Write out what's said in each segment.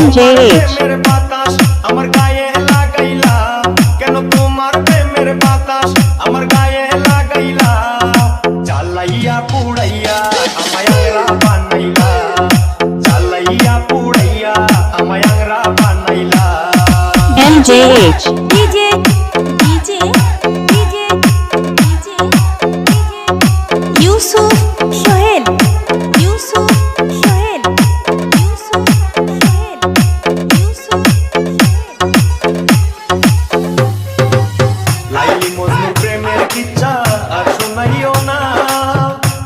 MJH আমার গায়ে লাগাইলা কেন তোমার প্রেমের বাতাস আমার গায়ে লাগাইলা জ্বালাইয়া পুড়াইয়া আমায় আংরা বানাইলা জ্বালাইয়া পুড়াইয়া আমায় আংরা বানাইলা MJH DJ Yusuf Shohel Laili Majnu প্রেমের কিচ্ছা আর শোনাইও না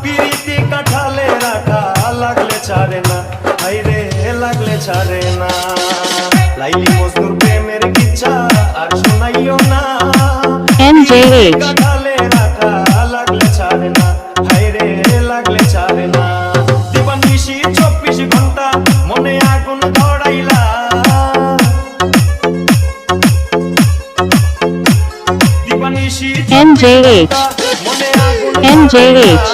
পিরিতি কাঠালে রাখা লাগলে ছাড়ে না হাইরে লাগলে ছাড়ে না লাইলি মজনুর প্রেমের কিচ্ছা আর শোনাইও না MJH কাঠালে রাখা লাগলে ছাড়ে না হাইরে লাগলে ছাড়ে না দিবানিশি 24 ঘন্টা মনে আগুন ধরাইলা MJH MJH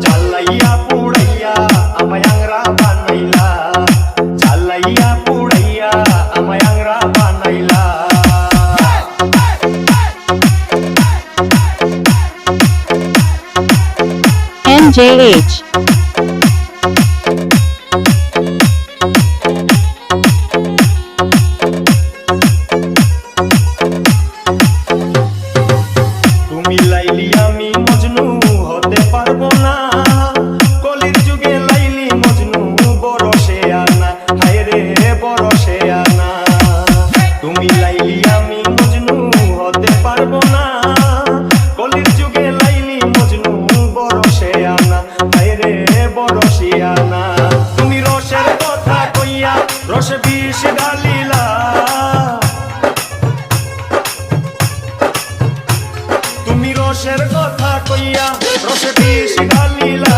জ্বালাইয়া পুড়াইয়া আমায় আংরা বানাইলা জ্বালাইয়া পুড়াইয়া আমায় আংরা বানাইলা MJH তুমি লাইলি আমি মজনু হতে পারবো না কলির যুগে লাইলি মজনু বরসে আনা হায়রে বরসে আনা তুমি লাইলি আমি মজনু হতে পারবো না কলির যুগে লাইলি মজনু বরসে আনা হায়রে বরসে আনা তুমি রসের কথা কইয়া রসে বিষ ঢালিলা তুমি রসের কথা কইয়া রসে বিষ ঢালিলা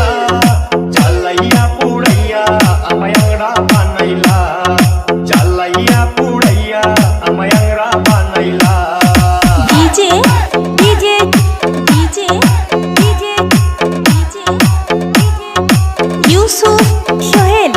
জ্বালাইয়া পুড়াইয়া আমায় আংরা বানাইলা জ্বালাইয়া পুড়াইয়া আমায় আংরা বানাইলা DJ Yusuf Shohel